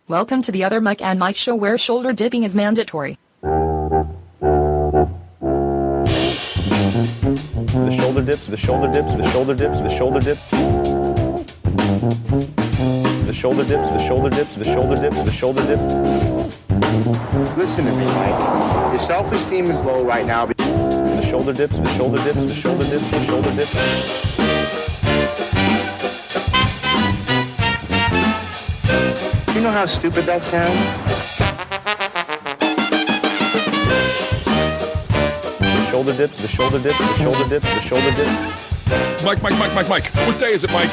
Welcome to the Other Mike and Mike show where shoulder dipping is mandatory. The shoulder dips, the shoulder dips, the shoulder dips, the shoulder dips. The shoulder dips, the shoulder dips, the shoulder dips, the shoulder dips. Listen to me, Mike. Your self-esteem is low right now. The shoulder dips, the shoulder dips, the shoulder dips, the shoulder dips. You know how stupid that sounds? The shoulder dips, the shoulder dips, the shoulder dips, the shoulder dips. Mike. What day is it, Mike?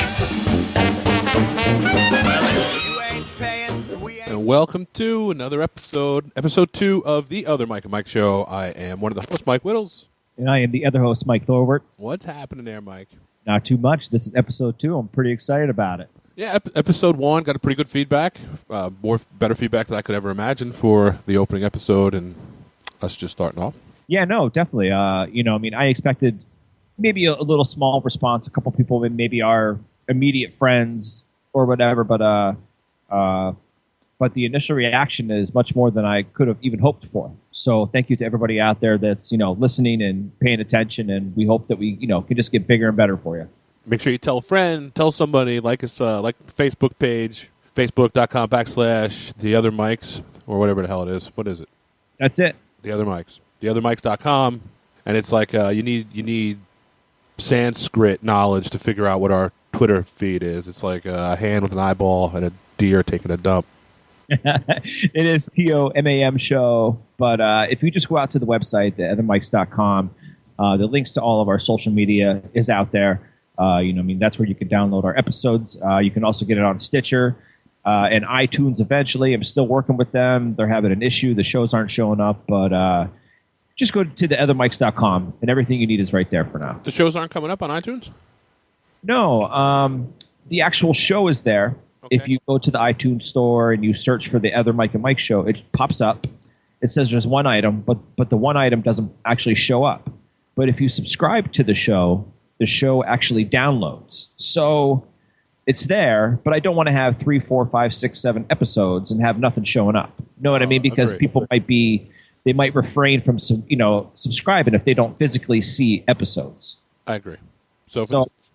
And welcome to another episode 2 of the Other Mike and Mike show. I am one of the hosts, Mike Whittles. And I am the other host, Mike Thorwart. What's happening there, Mike? Not too much. This is episode 2. I'm pretty excited about it. Yeah, episode 1 got a pretty good feedback. Better feedback than I could ever imagine for the opening episode and us just starting off. Yeah, no, definitely. I expected maybe a little small response. A couple people, maybe our immediate friends or whatever, but the initial reaction is much more than I could have even hoped for. So thank you to everybody out there that's listening and paying attention, and we hope that we can just get bigger and better for you. Make sure you tell a friend, tell somebody, like us, like the Facebook page, facebook.com/The Other Mikes, or whatever the hell it is. What is it? That's it. The Other Mikes. TheOtherMikes.com, and it's like you need Sanskrit knowledge to figure out what our Twitter feed is. It's like a hand with an eyeball and a deer taking a dump. It is POMAM show, but if you just go out to the website, theothermikes.com, the links to all of our social media is out there. That's where you can download our episodes. You can also get it on Stitcher and iTunes eventually. I'm still working with them. They're having an issue. The shows aren't showing up, but just go to theothermikes.com, and everything you need is right there for now. The shows aren't coming up on iTunes? No. The actual show is there. Okay. If you go to the iTunes store and you search for the Other Mike and Mike show, it pops up. It says there's one item, but the one item doesn't actually show up. But if you subscribe to the show actually downloads. So it's there, but I don't want to have 3, 4, 5, 6, 7 episodes and have nothing showing up. You know what I mean? Because people might refrain from subscribing if they don't physically see episodes. I agree. So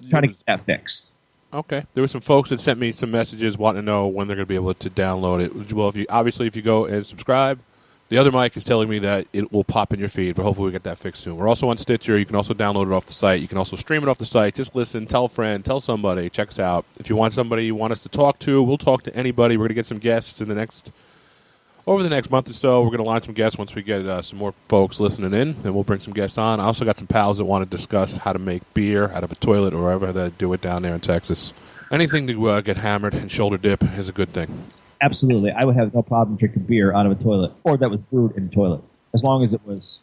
trying to get that fixed. Okay. There were some folks that sent me some messages wanting to know when they're going to be able to download it. Well, if you go and subscribe, the other Mike is telling me that it will pop in your feed, but hopefully we get that fixed soon. We're also on Stitcher. You can also download it off the site. You can also stream it off the site. Just listen, tell a friend, tell somebody, check us out. If you want somebody you want us to talk to, we'll talk to anybody. We're going to get some guests over the next month or so. We're going to line some guests once we get some more folks listening in, and we'll bring some guests on. I also got some pals that want to discuss how to make beer out of a toilet or wherever they do it down there in Texas. Anything to get hammered and shoulder dip is a good thing. Absolutely. I would have no problem drinking beer out of a toilet or that was brewed in a toilet, as long as it was,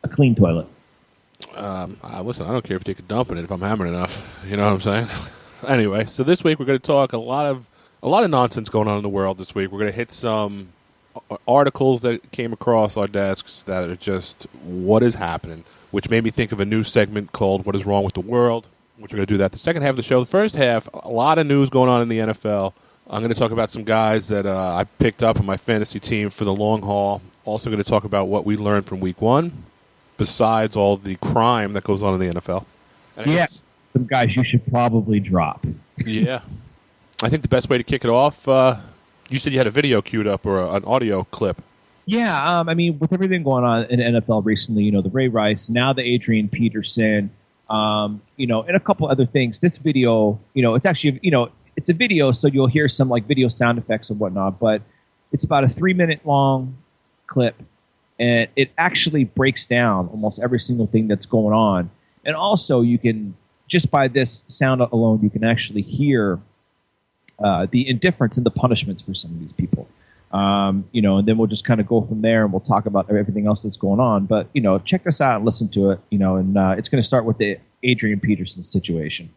a clean toilet. Listen, I don't care if you take a dump in it if I'm hammered enough. You know what I'm saying? Anyway, so this week we're going to talk a lot of nonsense going on in the world this week. We're going to hit some articles that came across our desks that are just what is happening, which made me think of a new segment called What is Wrong with the World, which we're going to do that the second half of the show. The first half, a lot of news going on in the NFL. I'm going to talk about some guys that I picked up on my fantasy team for the long haul. Also going to talk about what we learned from week 1, besides all the crime that goes on in the NFL. Some guys you should probably drop. Yeah. I think the best way to kick it off, you said you had a video queued up or an audio clip. Yeah, with everything going on in the NFL recently, the Ray Rice, now the Adrian Peterson, and a couple other things. This video, it's actually, it's a video, so you'll hear some video sound effects and whatnot, but it's about a 3-minute long clip, and it actually breaks down almost every single thing that's going on. And also, you can, just by this sound alone, you can actually hear the indifference and the punishments for some of these people. And then we'll just kind of go from there, and we'll talk about everything else that's going on. But, check this out and listen to it, and it's going to start with the Adrian Peterson situation.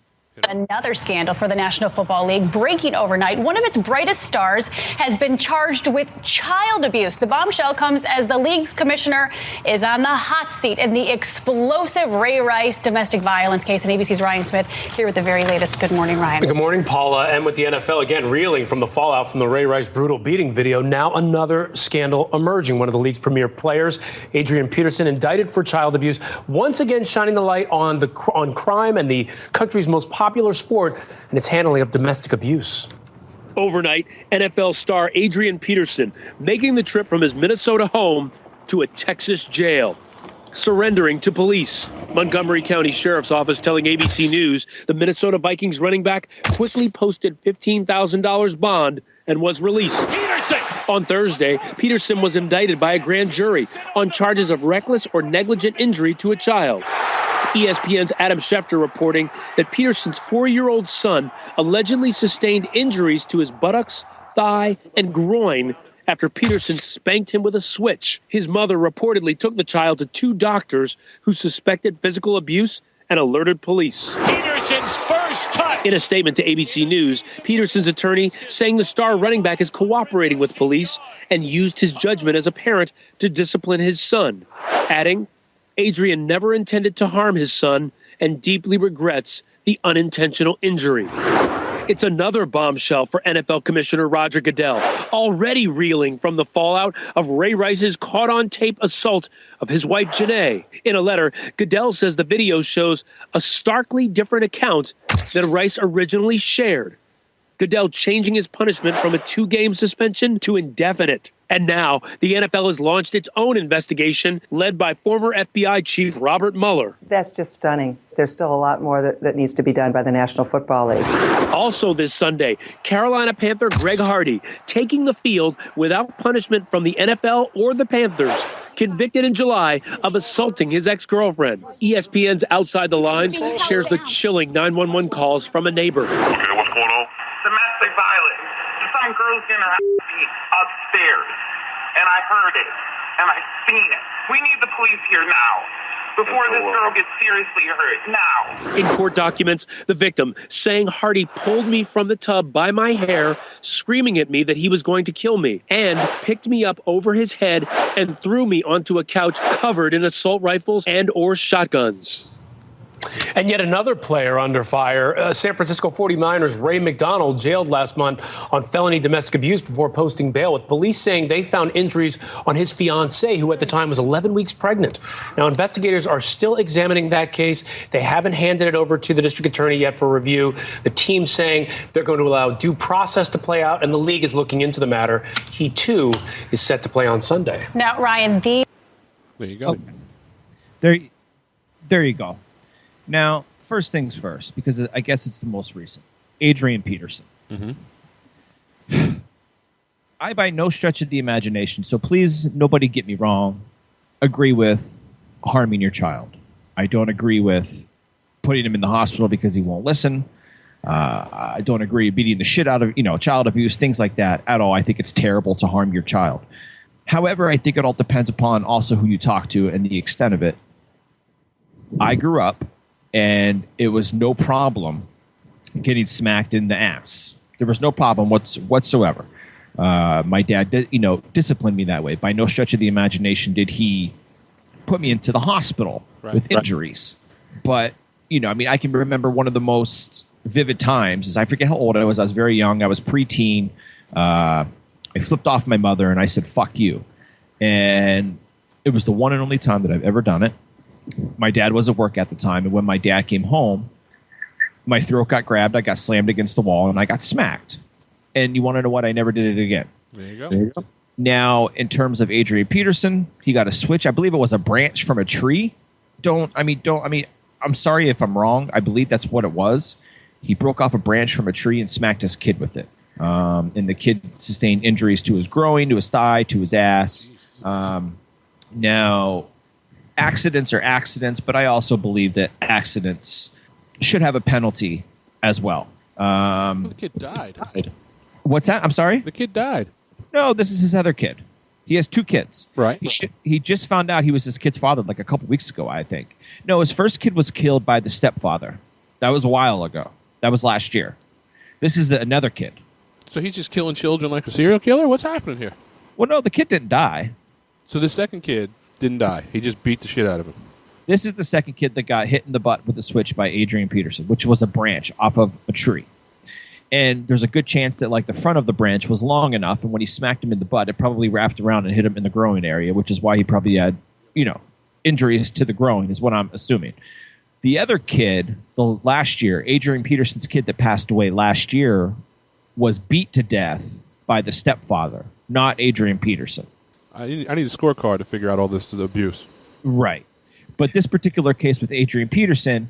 Another scandal for the National Football League breaking overnight. One of its brightest stars has been charged with child abuse. The bombshell comes as the league's commissioner is on the hot seat in the explosive Ray Rice domestic violence case. And ABC's Ryan Smith here with the very latest. Good morning, Ryan. Good morning, Paula. And with the NFL again reeling from the fallout from the Ray Rice brutal beating video, now another scandal emerging. One of the league's premier players, Adrian Peterson, indicted for child abuse, once again shining the light on crime and the country's most popular sport and its handling of domestic abuse. Overnight, NFL star Adrian Peterson making the trip from his Minnesota home to a Texas jail, surrendering to police. Montgomery County Sheriff's Office telling ABC News the Minnesota Vikings running back quickly posted $15,000 bond and was released. Peterson! On Thursday, Peterson was indicted by a grand jury on charges of reckless or negligent injury to a child. ESPN's Adam Schefter reporting that Peterson's 4-year-old son allegedly sustained injuries to his buttocks, thigh, and groin after Peterson spanked him with a switch. His mother reportedly took the child to 2 doctors who suspected physical abuse and alerted police. Peterson's first touch. In a statement to ABC News, Peterson's attorney saying the star running back is cooperating with police and used his judgment as a parent to discipline his son, adding, Adrian never intended to harm his son and deeply regrets the unintentional injury. It's another bombshell for NFL Commissioner Roger Goodell, already reeling from the fallout of Ray Rice's caught-on-tape assault of his wife, Janae. In a letter, Goodell says the video shows a starkly different account than Rice originally shared. Goodell changing his punishment from a 2-game suspension to indefinite. And now, the NFL has launched its own investigation, led by former FBI Chief Robert Mueller. That's just stunning. There's still a lot more that needs to be done by the National Football League. Also this Sunday, Carolina Panther Greg Hardy taking the field without punishment from the NFL or the Panthers, convicted in July of assaulting his ex-girlfriend. ESPN's Outside the Lines shares the chilling 911 calls from a neighbor. Okay, what's going on? Domestic violence. Some girl's in her house upstairs, and I heard it, and I seen it. We need the police here now, before this girl gets seriously hurt. Now. In court documents, the victim saying Hardy pulled me from the tub by my hair, screaming at me that he was going to kill me, and picked me up over his head and threw me onto a couch covered in assault rifles and or shotguns. And yet another player under fire, San Francisco 49ers Ray McDonald, jailed last month on felony domestic abuse before posting bail, with police saying they found injuries on his fiancée, who at the time was 11 weeks pregnant. Now, investigators are still examining that case. They haven't handed it over to the district attorney yet for review. The team saying they're going to allow due process to play out, and the league is looking into the matter. He, too, is set to play on Sunday. Now, Ryan, There you go. Oh. There you go. Now, first things first, because I guess it's the most recent. Adrian Peterson. Mm-hmm. I, by no stretch of the imagination, so please, nobody get me wrong, agree with harming your child. I don't agree with putting him in the hospital because he won't listen. I don't agree beating the shit out of, child abuse, things like that at all. I think it's terrible to harm your child. However, I think it all depends upon also who you talk to and the extent of it. I grew up, and it was no problem getting smacked in the ass. There was no problem whatsoever. My dad did, disciplined me that way. By no stretch of the imagination did he put me into the hospital with injuries. But, I can remember one of the most vivid times is I forget how old I was. I was very young. I was preteen. I flipped off my mother, and I said, fuck you. And it was the one and only time that I've ever done it. My dad was at work at the time, and when my dad came home, my throat got grabbed, I got slammed against the wall, and I got smacked. And you want to know what? I never did it again. There you go. Now, in terms of Adrian Peterson, he got a switch. I believe it was a branch from a tree. I'm sorry if I'm wrong. I believe that's what it was. He broke off a branch from a tree and smacked his kid with it. And the kid sustained injuries to his groin, to his thigh, to his ass. Now, accidents are accidents, but I also believe that accidents should have a penalty as well. The kid died. What's that? I'm sorry? The kid died. No, this is his other kid. He has 2 kids. Right. He just found out he was his kid's father like a couple weeks ago, I think. No, his first kid was killed by the stepfather. That was a while ago. That was last year. This is another kid. So he's just killing children like a serial killer? What's happening here? Well, no, the kid didn't die. So the second kid didn't die. He just beat the shit out of him. This is the second kid that got hit in the butt with a switch by Adrian Peterson, which was a branch off of a tree. And there's a good chance that like the front of the branch was long enough, and when he smacked him in the butt, it probably wrapped around and hit him in the groin area, which is why he probably had, injuries to the groin, is what I'm assuming. The other kid, the last year, Adrian Peterson's kid that passed away last year, was beat to death by the stepfather, not Adrian Peterson. I need a scorecard to figure out all this abuse. Right. But this particular case with Adrian Peterson,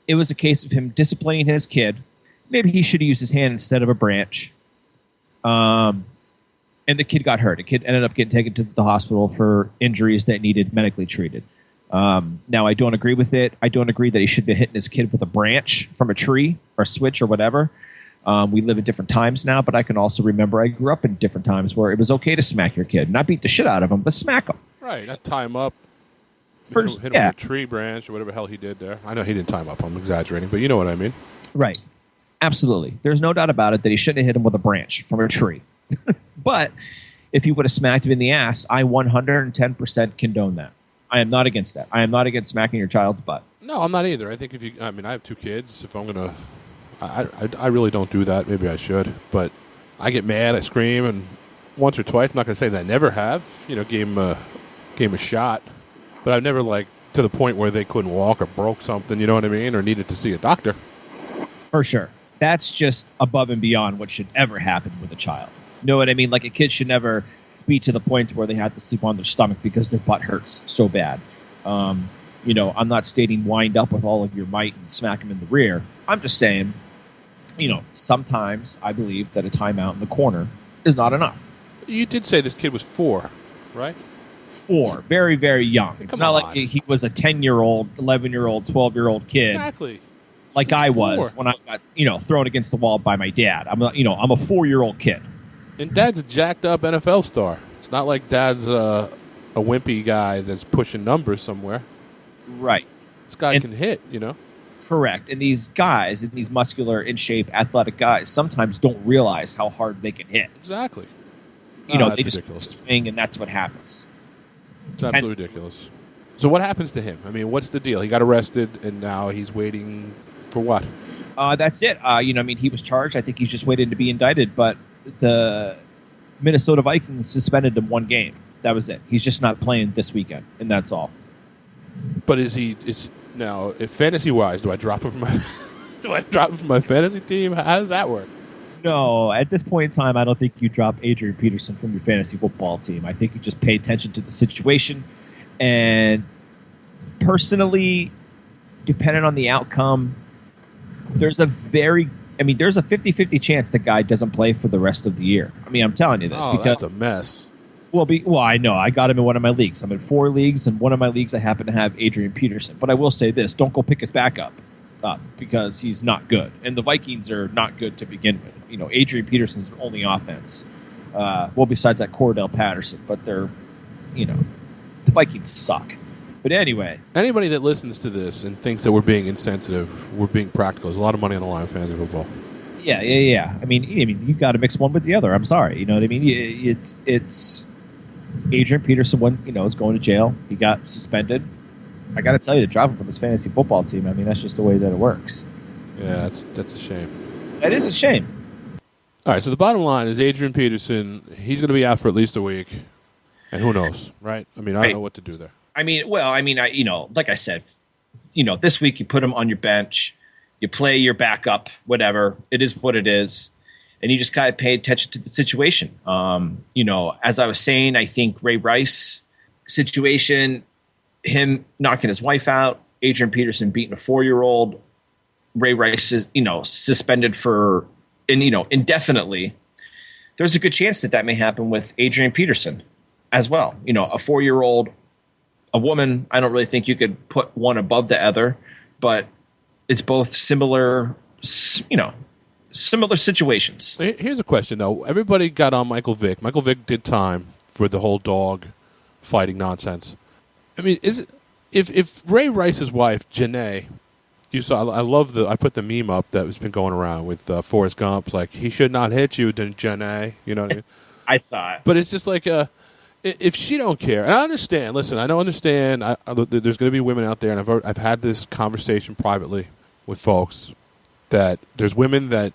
it was a case of him disciplining his kid. Maybe he should have used his hand instead of a branch. And the kid got hurt. The kid ended up getting taken to the hospital for injuries that needed medically treated. Now, I don't agree with it. I don't agree that he should be hitting his kid with a branch from a tree or switch or whatever. We live in different times now, but I can also remember I grew up in different times where it was okay to smack your kid. Not beat the shit out of him, but smack him. Right, not tie him up. Hit him with a tree branch or whatever the hell he did there. I know he didn't tie him up. I'm exaggerating, but you know what I mean. Right. Absolutely. There's no doubt about it that he shouldn't have hit him with a branch from a tree. But if he would have smacked him in the ass, I 110% condone that. I am not against that. I am not against smacking your child's butt. No, I'm not either. I think I have 2 kids. If I'm going to, I really don't do that. Maybe I should. But I get mad. I scream. And once or twice, I'm not going to say that I never have, gave him a shot. But I've never, to the point where they couldn't walk or broke something, you know what I mean? Or needed to see a doctor. For sure. That's just above and beyond what should ever happen with a child. You know what I mean? Like, a kid should never be to the point where they have to sleep on their stomach because their butt hurts so bad. I'm not stating wind up with all of your might and smack them in the rear. I'm just saying, sometimes I believe that a timeout in the corner is not enough. You did say this kid was 4, right? 4. Very, very young. It's not like he was a 10-year-old, 11-year-old, 12-year-old kid. Exactly. Like I was when I got, thrown against the wall by my dad. I'm a 4-year-old kid. And Dad's a jacked up NFL star. It's not like Dad's a wimpy guy that's pushing numbers somewhere. Right. This guy can hit, Correct. And these guys, and these muscular, in shape, athletic guys, sometimes don't realize how hard they can hit. Exactly. They ridiculous. just swing, and that's what happens. It's absolutely ridiculous. So what happens to him? I mean, what's the deal? He got arrested, and now he's waiting for what? That's it. He was charged. I think he's just waiting to be indicted, but the Minnesota Vikings suspended him 1 game. That was it. He's just not playing this weekend, and that's all. But now, if fantasy-wise, do I drop him from my fantasy team? How does that work? No, at this point in time, I don't think you drop Adrian Peterson from your fantasy football team. I think you just pay attention to the situation. And personally, depending on the outcome, there's a 50-50 chance the guy doesn't play for the rest of the year. I mean, I'm telling you this. Oh, because, that's a mess. Well, I know. I got him in one of my leagues. I'm in 4 leagues, and one of my leagues I happen to have Adrian Peterson. But I will say this. Don't go pick his backup because he's not good. And the Vikings are not good to begin with. Adrian Peterson's only offense. Besides that Cordell Patterson. But they're, the Vikings suck. But anyway. Anybody that listens to this and thinks that we're being insensitive, we're being practical. There's a lot of money on the line in fantasy football. Yeah. I mean, you got to mix one with the other. I'm sorry. You know what I mean? It's Adrian Peterson, is going to jail. He got suspended. I got to tell you, to drop him from his fantasy football team, I mean, that's just the way that it works. Yeah, that's a shame. That is a shame. All right, so the bottom line is Adrian Peterson, he's going to be out for at least a week. And who knows, right? I mean, I don't know what to do there. Like I said, this week you put him on your bench, you play your backup, whatever. It is what it is. And you just got to pay attention to the situation. As I was saying, I think Ray Rice situation, him knocking his wife out, Adrian Peterson beating a 4-year-old, Ray Rice is, suspended for, indefinitely. There's a good chance that may happen with Adrian Peterson as well. A 4-year-old, a woman, I don't really think you could put one above the other, but it's both similar, similar situations. Here's a question, though. Everybody got on Michael Vick. Michael Vick did time for the whole dog fighting nonsense. I mean, if Ray Rice's wife, Janae, You saw. I love I put the meme up that has been going around with Forrest Gump. Like, he should not hit you, Janae. You know what I mean? I saw it. But it's just like, if she don't care, and I understand. Listen, I don't understand. There's going to be women out there, and I've had this conversation privately with folks that there's women that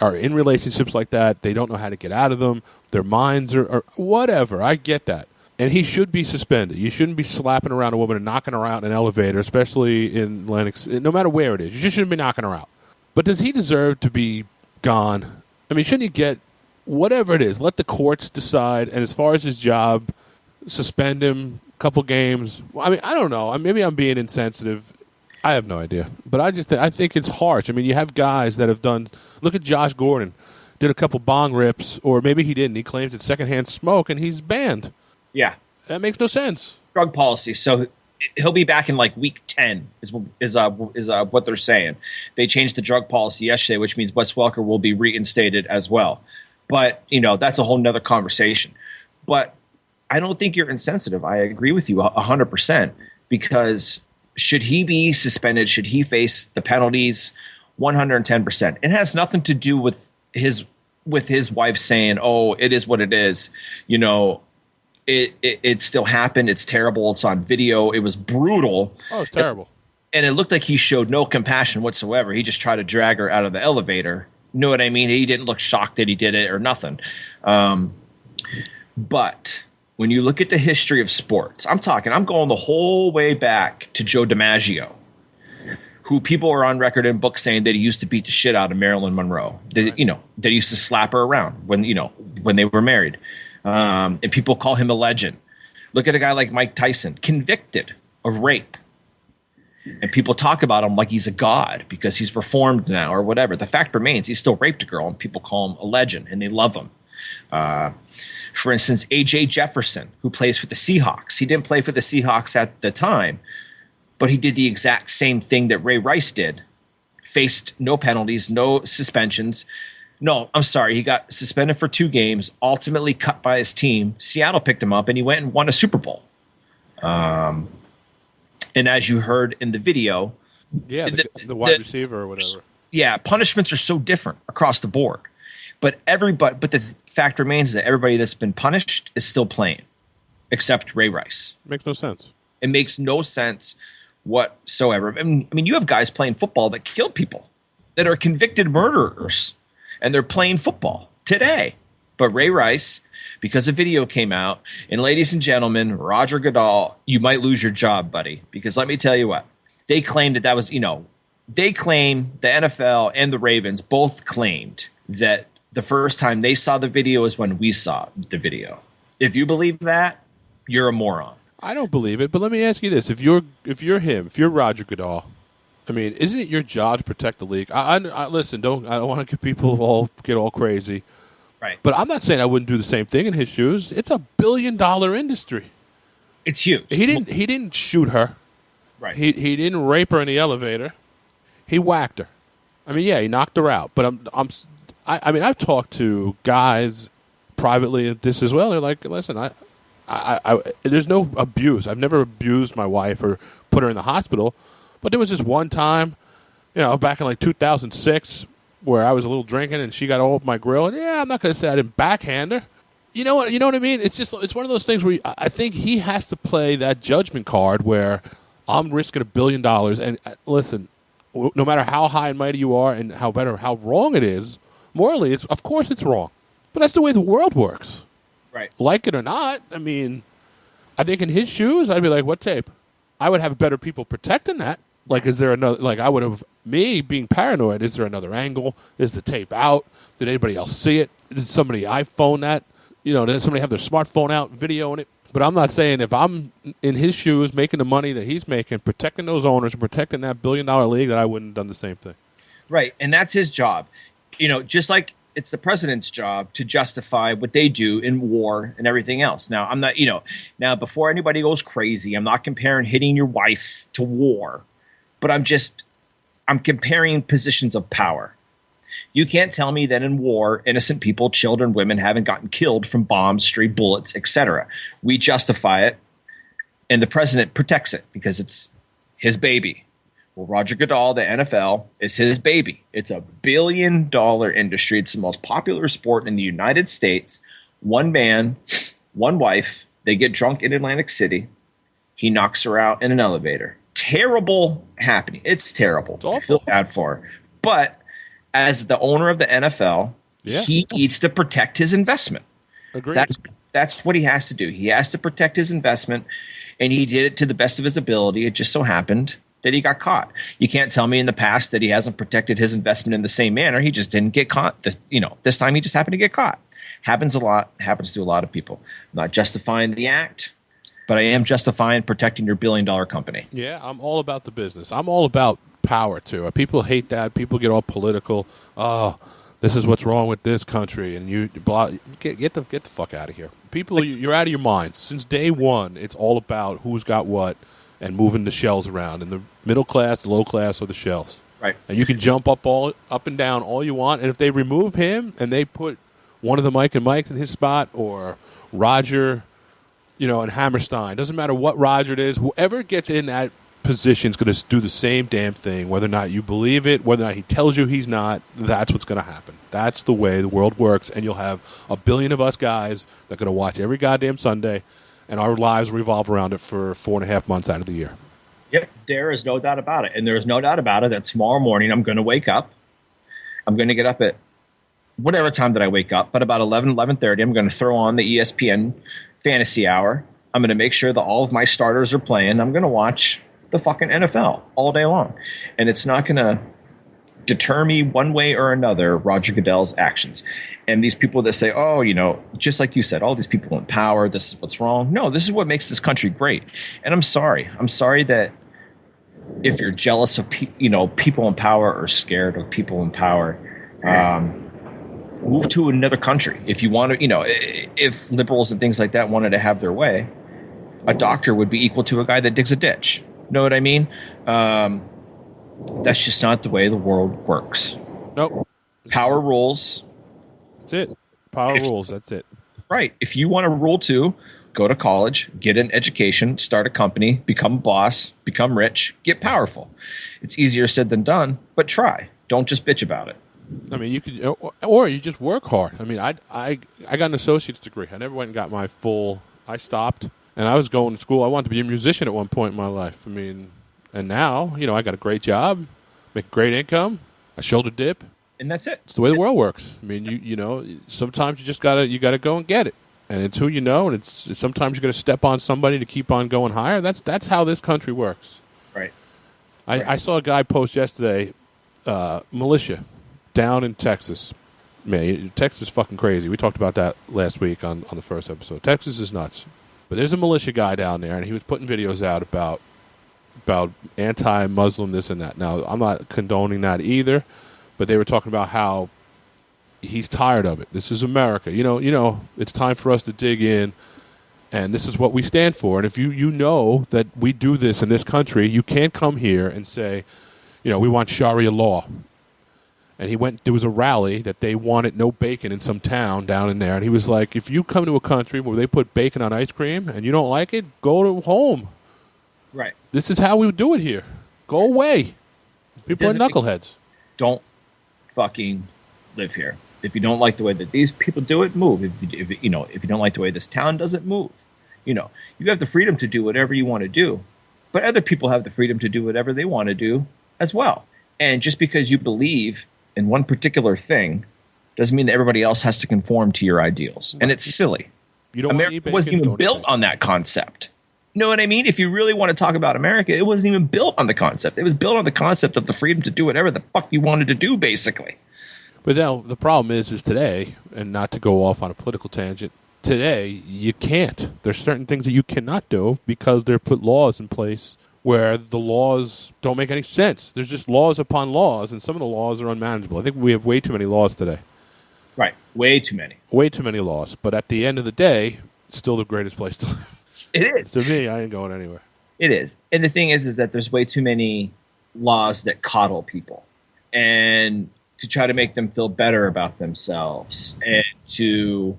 are in relationships like that. They don't know how to get out of them. Their minds are whatever. I get that. And he should be suspended. You shouldn't be slapping around a woman and knocking her out in an elevator, especially in Atlantic. No matter where it is, you just shouldn't be knocking her out. But does he deserve to be gone? I mean, shouldn't he get whatever it is? Let the courts decide. And as far as his job, suspend him a couple games. Well, I mean, I don't know. Maybe I'm being insensitive. I have no idea. But I think it's harsh. I mean, you have guys that have done. Look at Josh Gordon, did a couple bong rips, or maybe he didn't. He claims it's secondhand smoke, and he's banned. Yeah, that makes no sense. Drug policy. So he'll be back in like week 10 is what they're saying. They changed the drug policy yesterday, which means Wes Welker will be reinstated as well. But that's a whole nother conversation. But I don't think you're insensitive. I agree with you 100% because should he be suspended? Should he face the penalties? 110%. It has nothing to do with his wife saying, "Oh, it is what it is." It still happened. It's terrible. It's on video. It was brutal. Oh, it's terrible. And it looked like he showed no compassion whatsoever. He just tried to drag her out of the elevator. You know what I mean? He didn't look shocked that he did it or nothing. But when you look at the history of sports, I'm going the whole way back to Joe DiMaggio, who people are on record in books saying that he used to beat the shit out of Marilyn Monroe. That, that he used to slap her around when they were married. And people call him a legend. Look at a guy like Mike Tyson, convicted of rape. And people talk about him like he's a god because he's reformed now or whatever. The fact remains, he still raped a girl, and people call him a legend, and they love him. For instance, A.J. Jefferson, who plays for the Seahawks. He didn't play for the Seahawks at the time, but he did the exact same thing that Ray Rice did. Faced no penalties, no suspensions. No, I'm sorry. He got suspended for 2 games, ultimately cut by his team. Seattle picked him up, and he went and won a Super Bowl. And as you heard in the video... Yeah, the wide receiver or whatever. Yeah, punishments are so different across the board. But the fact remains that everybody that's been punished is still playing, except Ray Rice. Makes no sense. It makes no sense whatsoever. I mean, you have guys playing football that kill people, that are convicted murderers. And they're playing football today. But Ray Rice, because a video came out, and ladies and gentlemen, Roger Goodell, you might lose your job, buddy. Because let me tell you what, they claimed that was, they claim, the NFL and the Ravens both claimed that the first time they saw the video is when we saw the video. If you believe that, you're a moron. I don't believe it, but let me ask you this. If you're Roger Goodell, I mean, isn't it your job to protect the league? I listen. I don't want to get people get all crazy, right? But I'm not saying I wouldn't do the same thing in his shoes. It's $1 billion industry. It's huge. He didn't shoot her, right? He didn't rape her in the elevator. He whacked her. I mean, yeah, he knocked her out. But I mean, I've talked to guys privately at this as well. They're like, listen, there's no abuse. I've never abused my wife or put her in the hospital. But there was just one time, back in like 2006, where I was a little drinking and she got all over my grill. And yeah, I'm not going to say I didn't backhand her. You know what I mean? It's one of those things where I think he has to play that judgment card where I'm risking $1 billion. And listen, no matter how high and mighty you are and how wrong it is, morally, of course it's wrong. But that's the way the world works. Right. Like it or not, I mean, I think in his shoes, I'd be like, what tape? I would have better people protecting that. Like, is there another, like, I would have, me being paranoid, is there another angle? Is the tape out? Did anybody else see it? Did somebody iPhone that? Did somebody have their smartphone out, videoing it? But I'm not saying if I'm in his shoes, making the money that he's making, protecting those owners, and protecting that $1 billion league, that I wouldn't have done the same thing. Right, and that's his job. Just like it's the president's job to justify what they do in war and everything else. Now, I'm not, now before anybody goes crazy, I'm not comparing hitting your wife to war. But I'm comparing positions of power. You can't tell me that in war, innocent people, children, women haven't gotten killed from bombs, stray bullets, etc. We justify it, and the president protects it because it's his baby. Well, Roger Goodell, the NFL, is his baby. It's a billion-dollar industry. It's the most popular sport in the United States. One man, one wife. They get drunk in Atlantic City. He knocks her out in an elevator. Terrible happening. It's terrible. It's awful. I feel bad for her. But as the owner of the NFL, he needs to protect his investment. Agreed. That's what he has to do. He has to protect his investment, and he did it to the best of his ability. It just so happened that he got caught. You can't tell me in the past that he hasn't protected his investment in the same manner. He just didn't get caught. This time he just happened to get caught. Happens a lot. Happens to a lot of people. I'm not justifying the act, but I am justifying protecting your billion-dollar company. Yeah, I'm all about the business. I'm all about power, too. People hate that. People get all political. Oh, this is what's wrong with this country. And you blah, get the fuck out of here. People, you're out of your minds. Since day one, it's all about who's got what and moving the shells around. And the middle class, the low class, are the shells. Right. And you can jump up and down all you want. And if they remove him and they put one of the Mike and Mikes in his spot, or Roger, and Hammerstein, doesn't matter what Roger it is, whoever gets in that position is going to do the same damn thing, whether or not you believe it, whether or not he tells you he's not. That's what's going to happen. That's the way the world works, and you'll have a billion of us guys that are going to watch every goddamn Sunday, and our lives revolve around it for 4.5 months out of the year. Yep, there is no doubt about it. And there is no doubt about it that tomorrow morning I'm going to wake up. I'm going to get up at whatever time that I wake up, but about 11:30, I'm going to throw on the ESPN Fantasy Hour. I'm going to make sure that all of my starters are playing. I'm going to watch the fucking NFL all day long. And it's not going to deter me one way or another, Roger Goodell's actions. And these people that say, oh, just like you said, all these people in power, this is what's wrong. No, this is what makes this country great. And I'm sorry. I'm sorry that if you're jealous of people in power or scared of people in power, move to another country. If you want to, if liberals and things like that wanted to have their way, a doctor would be equal to a guy that digs a ditch. Know what I mean? That's just not the way the world works. Nope. Power rules. That's it. Power rules. That's it. Right. If you want to rule too, go to college, get an education, start a company, become a boss, become rich, get powerful. It's easier said than done, but try. Don't just bitch about it. I mean, you could, or you just work hard. I mean, I got an associate's degree. I never went and got my full. I stopped, and I was going to school. I wanted to be a musician at one point in my life. I mean, and now, I got a great job, make a great income, I shoulder dip, and that's it. It's the way the world works. I mean, sometimes you just gotta go and get it, and it's who you know, and it's sometimes you're gonna step on somebody to keep on going higher. That's how this country works. Right. I saw a guy post yesterday, militia. Down in Texas. Man, Texas is fucking crazy. We talked about that last week on the first episode. Texas is nuts. But there's a militia guy down there, and he was putting videos out about anti-Muslim this and that. Now, I'm not condoning that either, but they were talking about how he's tired of it. This is America. It's time for us to dig in, and this is what we stand for. And if you know that we do this in this country, you can't come here and say, we want Sharia law. And there was a rally that they wanted no bacon in some town down in there. And he was like, if you come to a country where they put bacon on ice cream and you don't like it, go to home. Right. This is how we do it here. Go away. People are knuckleheads. Don't fucking live here. If you don't like the way that these people do it, move. If you don't like the way this town does it, move. You have the freedom to do whatever you want to do. But other people have the freedom to do whatever they want to do as well. And just because you believe in one particular thing doesn't mean that everybody else has to conform to your ideals. And it's silly. America wasn't even built on that concept. You know what I mean? If you really want to talk about America, it wasn't even built on the concept. It was built on the concept of the freedom to do whatever the fuck you wanted to do, basically. But now the problem is today, and not to go off on a political tangent, today you can't. There's certain things that you cannot do because they're put laws in place where the laws don't make any sense. There's just laws upon laws, and some of the laws are unmanageable. I think we have way too many laws today. Right. Way too many. Way too many laws. But at the end of the day, it's still the greatest place to live. It is. To me, I ain't going anywhere. It is. And the thing is that there's way too many laws that coddle people. And to try to make them feel better about themselves. And to,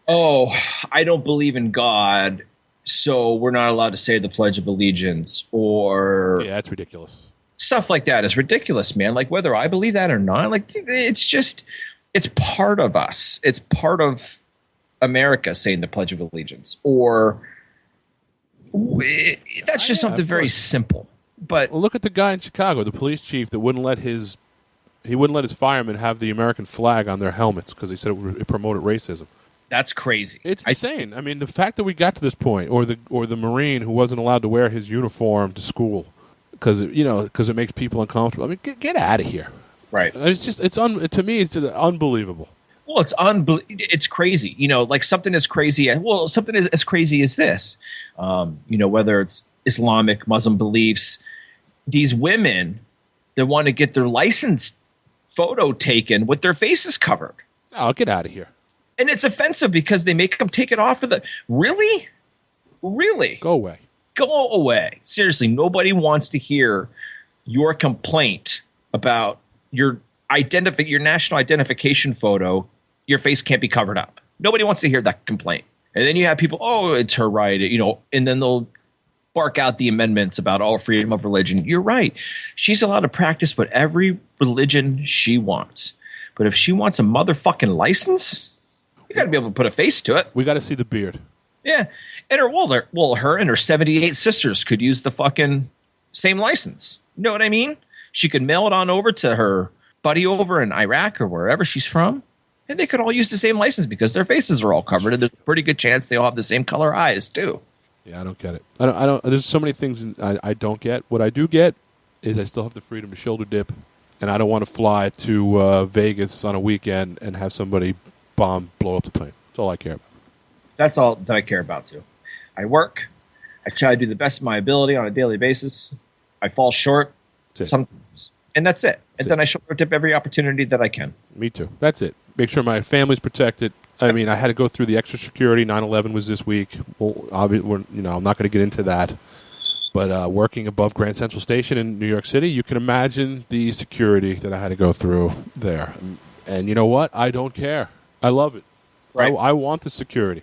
I don't believe in God, so we're not allowed to say the Pledge of Allegiance, or yeah, that's ridiculous. stuff like that is ridiculous, man. Like, whether I believe that or not, like, it's part of us. It's part of America saying the Pledge of Allegiance, or that's just something very simple. But look at the guy in Chicago, the police chief that wouldn't let his firemen have the American flag on their helmets because he said it promoted racism. That's crazy. It's insane. I mean, the fact that we got to this point, or the Marine who wasn't allowed to wear his uniform to school because it makes people uncomfortable. I mean, get out of here. Right. To me, it's just unbelievable. Well, it's crazy. Like something as crazy as crazy as this. Whether it's Islamic, Muslim beliefs, these women that want to get their license photo taken with their faces covered. Oh, get out of here. And it's offensive because they make them take it off of the... Really? Go away. Go away. Seriously, nobody wants to hear your complaint about your national identification photo. Your face can't be covered up. Nobody wants to hear that complaint. And then you have people, it's her right, and then they'll bark out the amendments about all freedom of religion. You're right. She's allowed to practice whatever religion she wants. But if she wants a motherfucking license, you got to be able to put a face to it. We got to see the beard. Yeah. And her and her 78 sisters could use the fucking same license. You know what I mean? She could mail it on over to her buddy over in Iraq or wherever she's from. And they could all use the same license because their faces are all covered. And there's a pretty good chance they all have the same color eyes too. Yeah, I don't get it. I don't. There's so many things I don't get. What I do get is I still have the freedom to shoulder dip, and I don't want to fly to Vegas on a weekend and have somebody blow up the plane. That's all I care about. That's all that I care about too. I work. I try to do the best of my ability on a daily basis. I fall short sometimes, and that's it. And then I shoulder dip every opportunity that I can. Me too. That's it. Make sure my family's protected. I mean, I had to go through the extra security. 9/11 was this week. Well, I'm not going to get into that. But working above Grand Central Station in New York City, you can imagine the security that I had to go through there. And you know what? I don't care. I love it. Right. I want the security.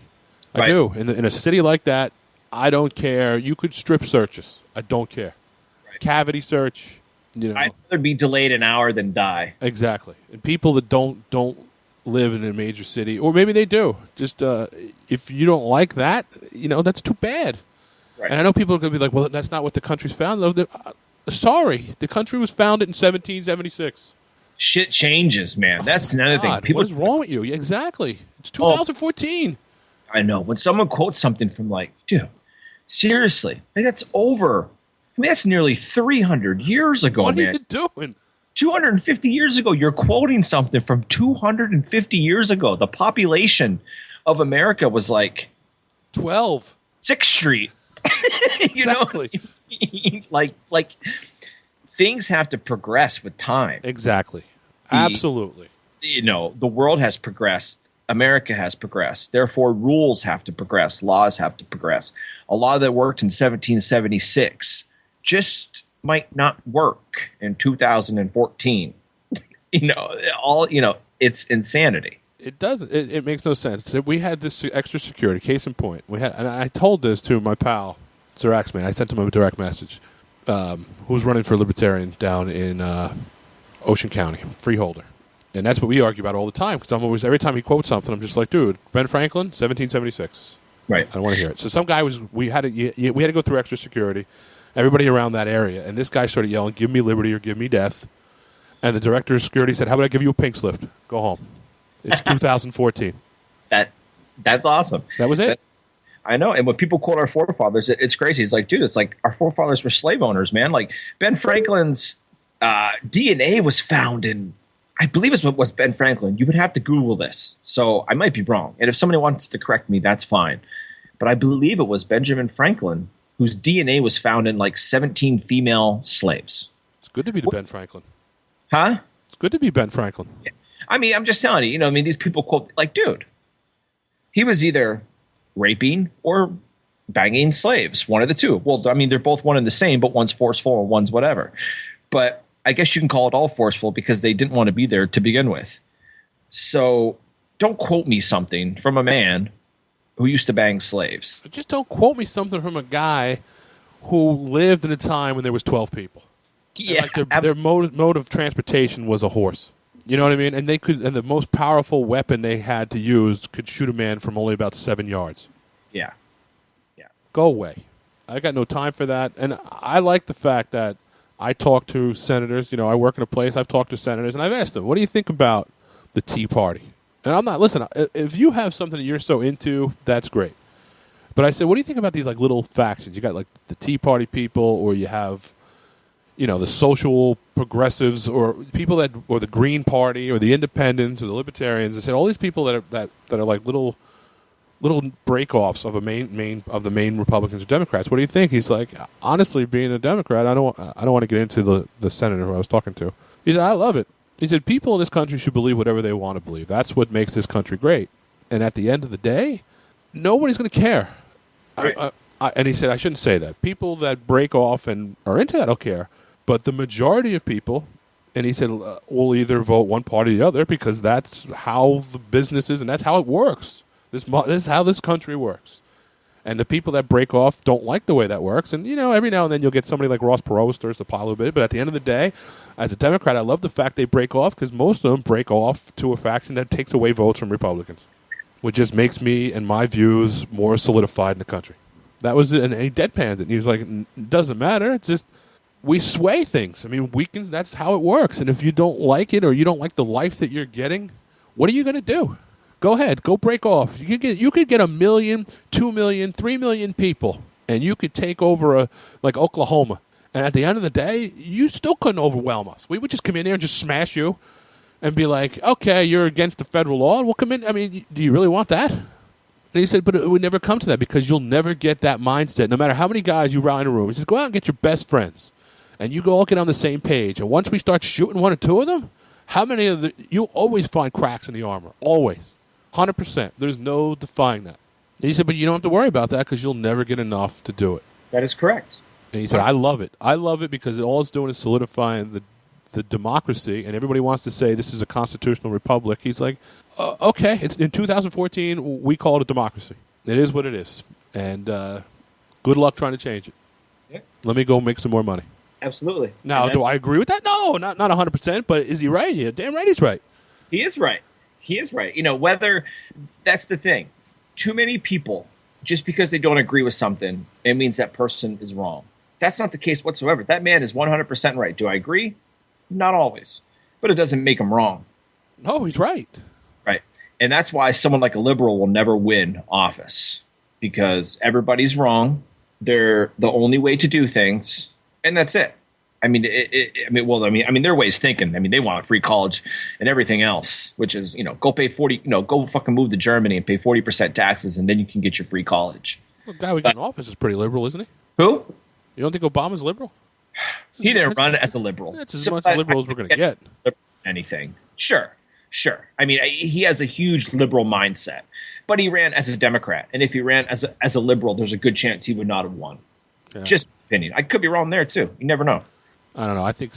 I do. In a city like that, I don't care. You could strip search us. I don't care. Right. Cavity search. I'd rather be delayed an hour than die. Exactly. And people that don't live in a major city, or maybe they do. Just if you don't like that, that's too bad. Right. And I know people are going to be like, well, that's not what the country's founded. Sorry, the country was founded in 1776. Shit changes, man. That's another thing. What is wrong with you? Exactly. It's 2014. I know. When someone quotes something from dude, seriously, that's over. I mean, that's nearly 300 years ago, man. What are you doing? 250 years ago, you're quoting something from 250 years ago. The population of America was 12. 6th Street. Exactly. like things have to progress with time. Exactly. Absolutely. The world has progressed. America has progressed. Therefore, rules have to progress. Laws have to progress. A law that worked in 1776 just might not work in 2014. It's insanity. It doesn't. It makes no sense. We had this extra security. Case in point, and I told this to my pal, Sir Axman. I sent him a direct message. Who's running for Libertarian down in Ocean County, freeholder, and that's what we argue about all the time. Because I'm always, every time he quotes something, I'm just like, dude, Ben Franklin, 1776. Right. I don't want to hear it. So some guy we had to go through extra security. Everybody around that area, and this guy started yelling, "Give me liberty or give me death." And the director of security said, "How about I give you a pink slip? Go home." It's 2014. That's awesome. That was it. I know. And when people quote our forefathers, it's crazy. It's like, dude, it's like our forefathers were slave owners, man. Like Ben Franklin's DNA was found in, I believe it was Ben Franklin. You would have to Google this. So I might be wrong. And if somebody wants to correct me, that's fine. But I believe it was Benjamin Franklin whose DNA was found in 17 female slaves. It's good to be Ben Franklin. Huh? It's good to be Ben Franklin. Yeah. I mean, I'm just telling you, these people quote, dude, he was either raping or banging slaves, one of the two. Well, I mean, they're both one and the same, but one's forceful and one's whatever. But I guess you can call it all forceful because they didn't want to be there to begin with. So don't quote me something from a man who used to bang slaves. Just don't quote me something from a guy who lived in a time when there was 12 people. Yeah, like their mode of transportation was a horse. You know what I mean? And the most powerful weapon they had to use could shoot a man from only about 7 yards. Yeah. Go away. I got no time for that. And I like the fact that I talk to senators. You know, I work in a place. I've talked to senators, and I've asked them, "What do you think about the Tea Party?" And I'm not. Listen, if you have something that you're so into, that's great. But I said, "What do you think about these like little factions? You got like the Tea Party people, or you have, you know, the social progressives, or people or the Green Party, or the Independents, or the Libertarians." I said, all these people that are like little break-offs of the main Republicans or Democrats. What do you think? He's like, honestly, being a Democrat, I don't want to get into the senator who I was talking to. He said, I love it. He said, people in this country should believe whatever they want to believe. That's what makes this country great. And at the end of the day, nobody's going to care. Right. And he said, I shouldn't say that. People that break off and are into that don't care. But the majority of people, and he said, will either vote one party or the other because that's how the business is and that's how it works. This is how this country works. And the people that break off don't like the way that works. And, you know, every now and then you'll get somebody like Ross Perot stirs the pot a little bit. But at the end of the day, as a Democrat, I love the fact they break off because most of them break off to a faction that takes away votes from Republicans, which just makes me and my views more solidified in the country. That was it. And he deadpans it. And he was like, it doesn't matter. It's just we sway things. I mean, that's how it works. And if you don't like it or you don't like the life that you're getting, what are you going to do? Go ahead, go break off. You could get 1 million, 2 million, 3 million people, and you could take over like Oklahoma. And at the end of the day, you still couldn't overwhelm us. We would just come in there and just smash you, and be like, "Okay, you're against the federal law, and we'll come in." I mean, do you really want that? And he said, "But it would never come to that because you'll never get that mindset. No matter how many guys you rally in a room, he says, go out and get your best friends, and you go all get on the same page. And once we start shooting one or two of them, how many of you'll always find cracks in the armor, always." 100%. There's no defying that. And he said, but you don't have to worry about that because you'll never get enough to do it. That is correct. And he said, I love it. I love it because all it's doing is solidifying the democracy, and everybody wants to say this is a constitutional republic. He's like, okay, it's in 2014, we call it a democracy. It is what it is. And good luck trying to change it. Yeah. Let me go make some more money. Absolutely. Now, do I agree with that? No, not 100%, but is he right? Yeah, damn right he's right. He is right. He is right. You know, whether that's the thing. Too many people, just because they don't agree with something, it means that person is wrong. That's not the case whatsoever. That man is 100% right. Do I agree? Not always. But it doesn't make him wrong. No, he's right. Right. And that's why someone like a liberal will never win office. Because everybody's wrong. They're the only way to do things. And that's it. I mean, their ways thinking. I mean, they want free college and everything else, which is, go pay 40, go fucking move to Germany and pay 40% taxes, and then you can get your free college. Well, the guy we got in office is pretty liberal, isn't he? Who? You don't think Obama's liberal? He didn't run as a liberal. That's as much liberal as we're going to get. Anything. Sure. I mean, he has a huge liberal mindset, but he ran as a Democrat. And if he ran as a liberal, there's a good chance he would not have won. Yeah. Just opinion. I could be wrong there, too. You never know. I don't know. I think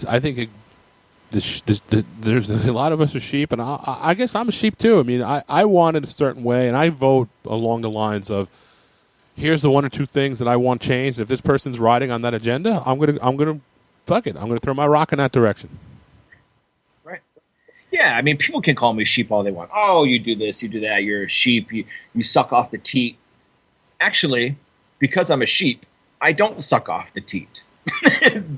there's a lot of us are sheep, and I guess I'm a sheep too. I mean, I want it a certain way, and I vote along the lines of, here's the one or two things that I want changed. If this person's riding on that agenda, I'm gonna fuck it. I'm gonna throw my rock in that direction. Right. Yeah. I mean, people can call me sheep all they want. Oh, you do this, you do that. You're a sheep. You suck off the teat. Actually, because I'm a sheep, I don't suck off the teat.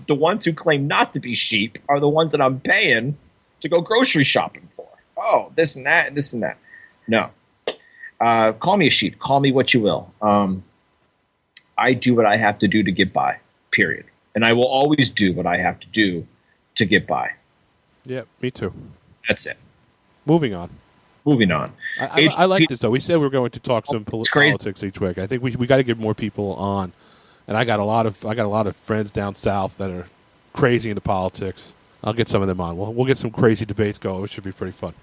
The ones who claim not to be sheep are the ones that I'm paying to go grocery shopping for. Oh, this and that and this and that. No. Call me a sheep. Call me what you will. I do what I have to do to get by, period. And I will always do what I have to do to get by. Yeah, me too. That's it. Moving on. I like this, though. We said we were going to talk some politics each week. I think we got to get more people on. And I got a lot of friends down south that are crazy into politics. I'll get some of them on. We'll get some crazy debates going, which should be pretty fun.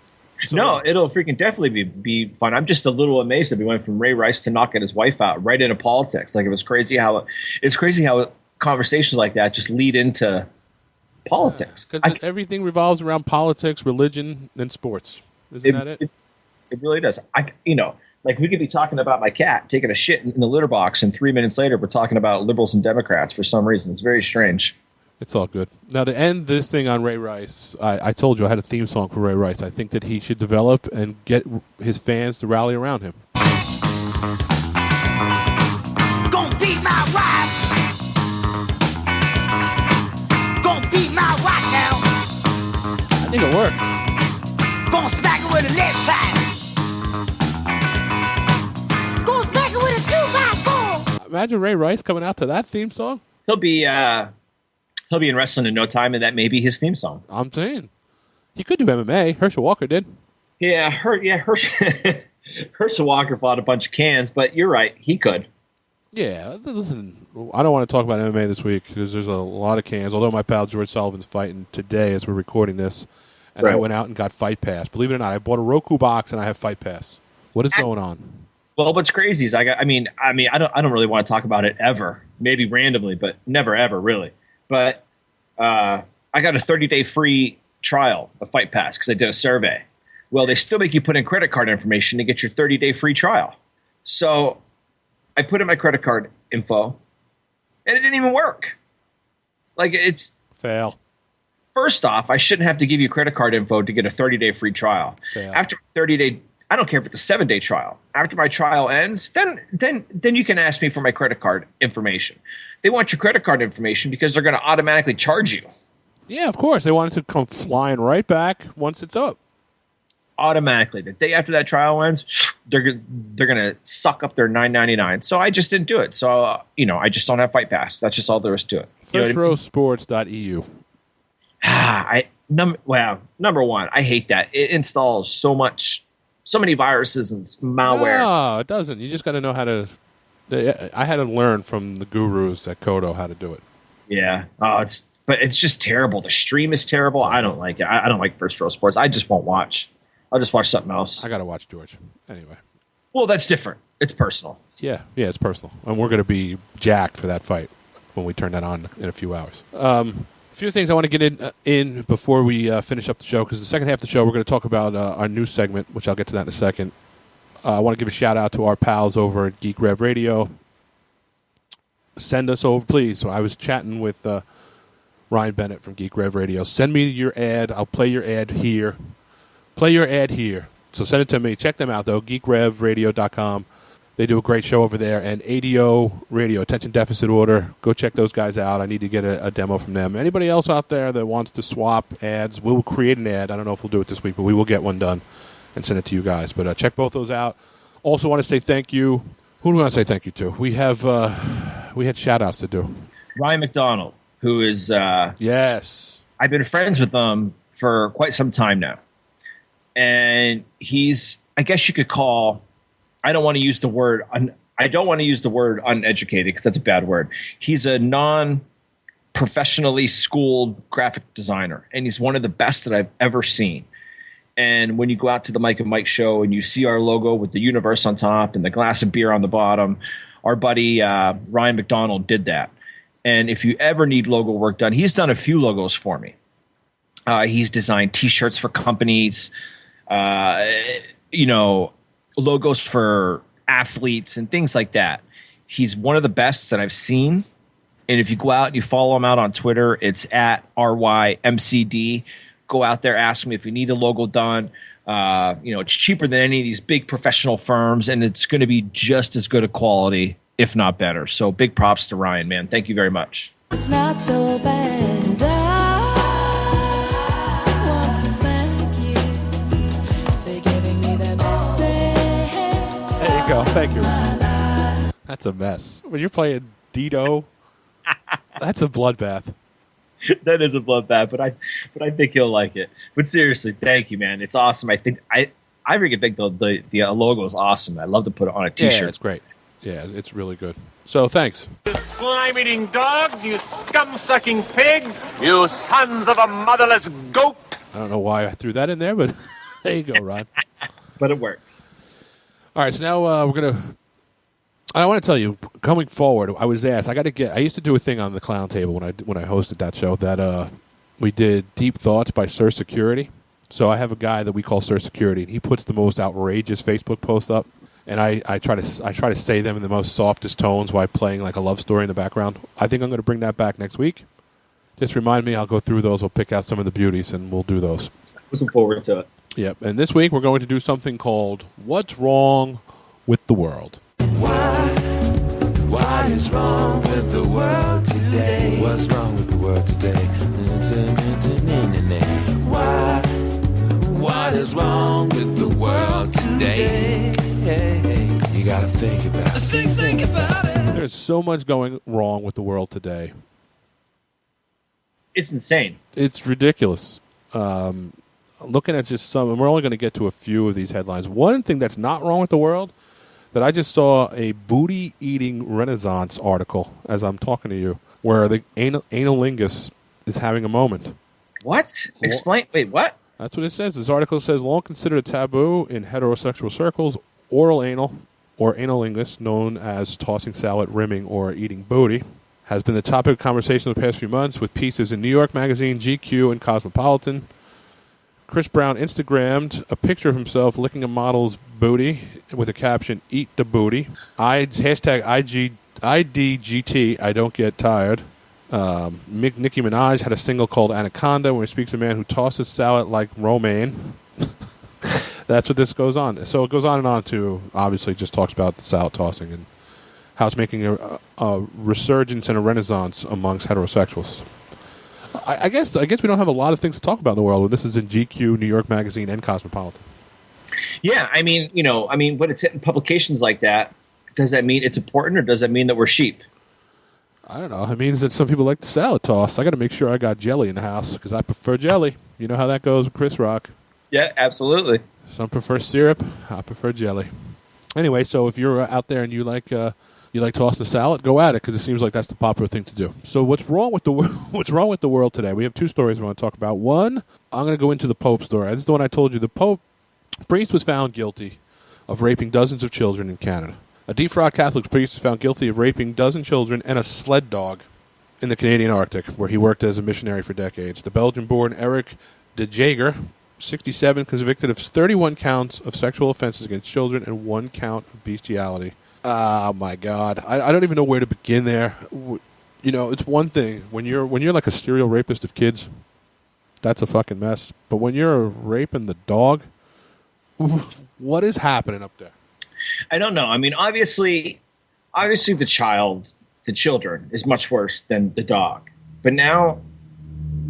So, no, it'll freaking definitely be fun. I'm just a little amazed that we went from Ray Rice to knocking his wife out right into politics. Like, it's crazy how conversations like that just lead into politics. Because everything revolves around politics, religion, and sports. Isn't that it? It really does. Like, we could be talking about my cat taking a shit in the litter box, and 3 minutes later, we're talking about liberals and Democrats for some reason. It's very strange. It's all good. Now, to end this thing on Ray Rice, I told you I had a theme song for Ray Rice. I think that he should develop and get his fans to rally around him. Gonna beat my wife. Gonna beat my wife now. I think it works. Gonna smack her with a lead pipe. Gonna smack her with a 2x4. Imagine Ray Rice coming out to that theme song. He'll be in wrestling in no time, and that may be his theme song. I'm saying. He could do MMA. Herschel Walker did. Yeah, Herschel Walker fought a bunch of cans, but you're right. He could. Yeah, listen, I don't want to talk about MMA this week because there's a lot of cans, although my pal George Sullivan's fighting today as we're recording this, and I went out and got Fight Pass. Believe it or not, I bought a Roku box and I have Fight Pass. What is going on? Well, what's crazy is I don't really want to talk about it ever. Maybe randomly, but never ever really. But I got a 30-day free trial of Fight Pass because I did a survey. Well, they still make you put in credit card information to get your 30-day free trial. So I put in my credit card info, and it didn't even work. Like, it's... Fail. First off, I shouldn't have to give you credit card info to get a 30-day free trial. Fail. After 30-day... I don't care if it's a 7-day trial. After my trial ends, then you can ask me for my credit card information. They want your credit card information because they're going to automatically charge you. Yeah, of course. They want it to come flying right back once it's up. Automatically. The day after that trial ends, they're going to suck up their $9.99. So I just didn't do it. So, I just don't have Fight Pass. That's just all there is to it. FirstRowSports.eu. Number one, I hate that. It installs so many viruses and malware. No, it doesn't. You just got to know how to... I had to learn from the gurus at Kodo how to do it. Yeah. But it's just terrible. The stream is terrible. I don't like it. I don't like First Row Sports. I just won't watch. I'll just watch something else. I got to watch George. Anyway. Well, that's different. It's personal. Yeah, it's personal. And we're going to be jacked for that fight when we turn that on in a few hours. A few things I want to get in before we finish up the show, because the second half of the show, we're going to talk about our news segment, which I'll get to that in a second. I want to give a shout-out to our pals over at Geek Rev Radio. Send us over, please. So I was chatting with Ryan Bennett from Geek Rev Radio. Send me your ad. I'll play your ad here. So send it to me. Check them out, though, geekrevradio.com. They do a great show over there. And ADO Radio, Attention Deficit Order. Go check those guys out. I need to get a demo from them. Anybody else out there that wants to swap ads, we'll create an ad. I don't know if we'll do it this week, but we will get one done and send it to you guys. But check both those out. Also want to say thank you. Who do we want to say thank you to? We had shout-outs to do. Ryan McDonald, who is... yes. I've been friends with him for quite some time now. And he's, I guess you could call... I don't want to use the word uneducated because that's a bad word. He's a non-professionally schooled graphic designer, and he's one of the best that I've ever seen. And when you go out to the Mike and Mike show and you see our logo with the universe on top and the glass of beer on the bottom, our buddy Ryan McDonald did that. And if you ever need logo work done, he's done a few logos for me. He's designed T-shirts for companies, logos for athletes and things like that. He's one of the best that I've seen. And if you go out and you follow him out on Twitter, it's at RYMCD. Go out there, ask me if you need a logo done. It's cheaper than any of these big professional firms, and it's going to be just as good a quality, if not better. So big props to Ryan, man. Thank you very much. It's not so bad. I want to thank you for giving me the best day. There you go. Thank you. That's a mess. When you're playing Dido, that's a bloodbath. That is a bloodbath, but I think you'll like it. But seriously, thank you, man. It's awesome. I freaking think the logo is awesome. I'd love to put it on a T-shirt. Yeah, it's great. Yeah, it's really good. So thanks. You slime-eating dogs, you scum-sucking pigs, you sons of a motherless goat. I don't know why I threw that in there, but there you go, Ron. But it works. All right, so now we're going to... I want to tell you, coming forward, I was asked. I used to do a thing on the Clown Table when I hosted that show that we did Deep Thoughts by Sir Security. So I have a guy that we call Sir Security, and he puts the most outrageous Facebook posts up, and I try to say them in the most softest tones while playing like a love story in the background. I think I'm going to bring that back next week, Just remind me. I'll go through those. We'll pick out some of the beauties, and we'll do those. Looking forward to it. Yep. And this week we're going to do something called "What's Wrong with the World." What is wrong with the world today? What's wrong with the world today? What is wrong with the world today? You gotta think about it. Think about it. There's so much going wrong with the world today. It's insane. It's ridiculous. Looking at just some, and we're only going to get to a few of these headlines. One thing that's not wrong with the world that I just saw a booty-eating renaissance article as I'm talking to you, where the analingus is having a moment. What? Explain. Wait, what? That's what it says. This article says, long considered a taboo in heterosexual circles, oral anal, or analingus, known as tossing salad, rimming, or eating booty, has been the topic of conversation the past few months with pieces in New York Magazine, GQ, and Cosmopolitan. Chris Brown Instagrammed a picture of himself licking a model's booty with a caption, "Eat the booty." Hashtag IDGT, I don't get tired. Nicki Minaj had a single called Anaconda, where he speaks of a man who tosses salad like romaine. That's what this goes on. So it goes on and on to, obviously, just talks about the salad tossing and how it's making a resurgence and a renaissance amongst heterosexuals. I guess we don't have a lot of things to talk about in the world when this is in GQ, New York Magazine, and Cosmopolitan. Yeah, I mean, when it's hitting publications like that, does that mean it's important, or does that mean that we're sheep? I don't know. It means that some people like the salad toss. I got to make sure I got jelly in the house because I prefer jelly. You know how that goes with Chris Rock. Yeah, absolutely. Some prefer syrup. I prefer jelly. Anyway, so if you're out there and you like tossing a salad, go at it because it seems like that's the popular thing to do. So what's wrong with the world today? We have two stories we want to talk about. One, I'm going to go into the Pope story. This is the one I told you. The Pope priest was found guilty of raping dozens of children in Canada. A defrocked Catholic priest was found guilty of raping dozen children and a sled dog in the Canadian Arctic, where he worked as a missionary for decades. The Belgian-born Eric de Jager, 67, convicted of 31 counts of sexual offenses against children and 1 count of bestiality. Oh my God! I don't even know where to begin there. You know, it's one thing when you're like a serial rapist of kids, that's a fucking mess. But when you're raping the dog, what is happening up there? I don't know. I mean, obviously, the children is much worse than the dog. But now,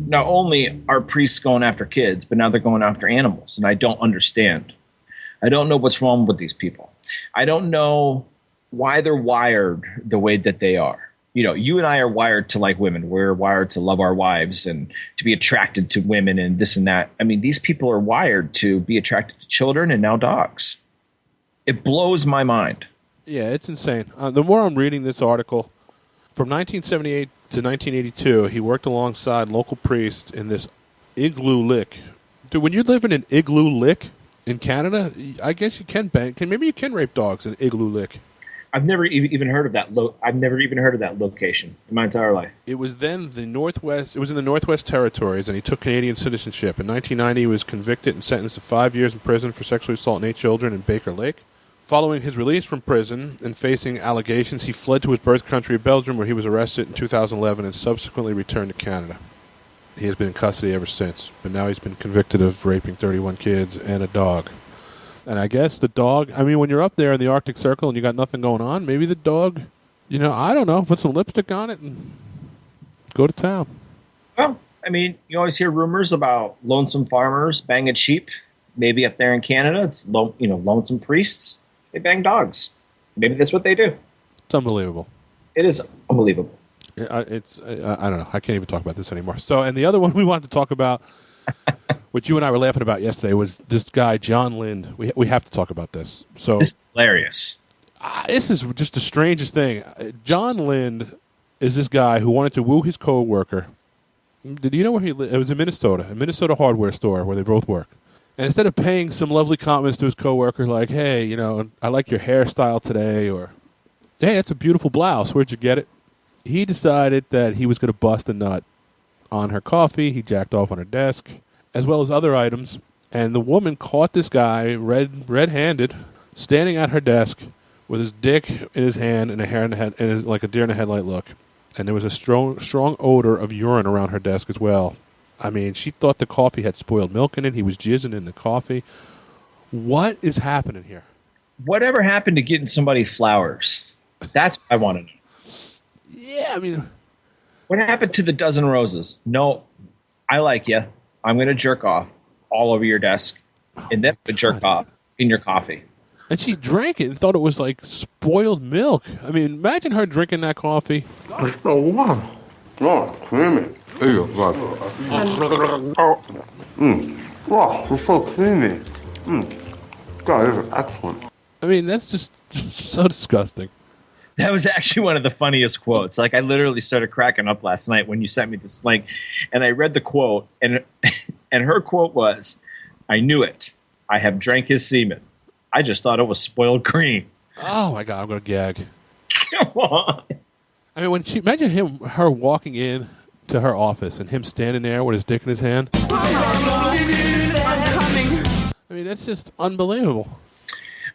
not only are priests going after kids, but now they're going after animals, and I don't understand. I don't know what's wrong with these people. I don't know why they're wired the way that they are. You know, you and I are wired to like women. We're wired to love our wives and to be attracted to women and this and that. I mean, these people are wired to be attracted to children and now dogs. It blows my mind. Yeah, it's insane. The more I'm reading this article, from 1978 to 1982, he worked alongside local priests in this igloo lick. Dude, when you live in an igloo lick in Canada, I guess you can maybe you can rape dogs in an igloo lick. I've never even heard of that. I've never even heard of that location in my entire life. It was then the Northwest. It was in the Northwest Territories, and he took Canadian citizenship. In 1990, he was convicted and sentenced to 5 years in prison for sexually assaulting 8 children in Baker Lake. Following his release from prison and facing allegations, he fled to his birth country of Belgium, where he was arrested in 2011 and subsequently returned to Canada. He has been in custody ever since, but now he's been convicted of raping 31 kids and a dog. And I guess the dog, I mean, when you're up there in the Arctic Circle and you got nothing going on, maybe the dog, I don't know, put some lipstick on it and go to town. Well, I mean, you always hear rumors about lonesome farmers banging sheep. Maybe up there in Canada, it's lonesome priests. They bang dogs. Maybe that's what they do. It's unbelievable. It is unbelievable. I don't know. I can't even talk about this anymore. So, and the other one we wanted to talk about, which you and I were laughing about yesterday, was this guy, John Lind. We have to talk about this. So this is hilarious. This is just the strangest thing. John Lind is this guy who wanted to woo his coworker. Did you know where he lived? It was in Minnesota, a Minnesota hardware store where they both work. And instead of paying some lovely compliments to his coworker, like, hey, I like your hairstyle today, or, hey, that's a beautiful blouse. Where'd you get it? He decided that he was going to bust a nut on her coffee. He jacked off on her desk, as well as other items. And the woman caught this guy red-handed, standing at her desk with his dick in his hand and a hair in the head, and like a deer in the headlight look. And there was a strong odor of urine around her desk as well. I mean, she thought the coffee had spoiled milk in it. He was jizzing in the coffee. What is happening here? Whatever happened to getting somebody flowers? That's what I want to know. Yeah, I mean, what happened to the dozen roses? No, I like you. I'm going to jerk off all over your desk, and then jerk off in your coffee. And she drank it and thought it was like spoiled milk. I mean, imagine her drinking that coffee. It's so warm. Oh, creamy. Ew, God. Wow, it's so creamy. God, this is excellent. I mean, that's just so disgusting. That was actually one of the funniest quotes. Like, I literally started cracking up last night when you sent me this link, and I read the quote, and her quote was, "I knew it. I have drank his semen. I just thought it was spoiled cream." Oh my God, I'm gonna gag. Come on. I mean, when imagine her walking in to her office and him standing there with his dick in his hand. I mean, that's just unbelievable.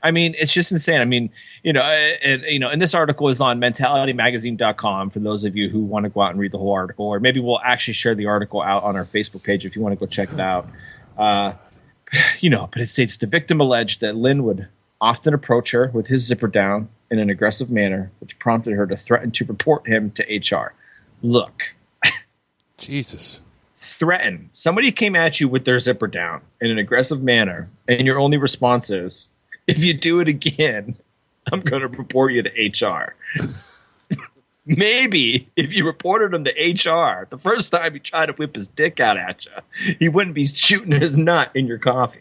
I mean, it's just insane. I mean, and this article is on mentalitymagazine.com for those of you who want to go out and read the whole article, or maybe we'll actually share the article out on our Facebook page if you want to go check it out. But it states the victim alleged that Lynn would often approach her with his zipper down in an aggressive manner, which prompted her to threaten to report him to HR. Look. Jesus. Threaten. Somebody came at you with their zipper down in an aggressive manner, and your only response is, if you do it again, I'm going to report you to HR. Maybe if you reported him to HR the first time he tried to whip his dick out at you, he wouldn't be shooting his nut in your coffee.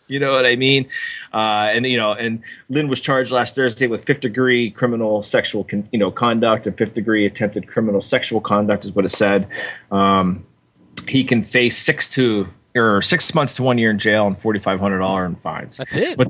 You know what I mean? And Lynn was charged last Thursday with fifth-degree criminal sexual conduct and fifth-degree attempted criminal sexual conduct is what it said. He can face 6 months to 1 year in jail and $4,500 in fines. That's it. But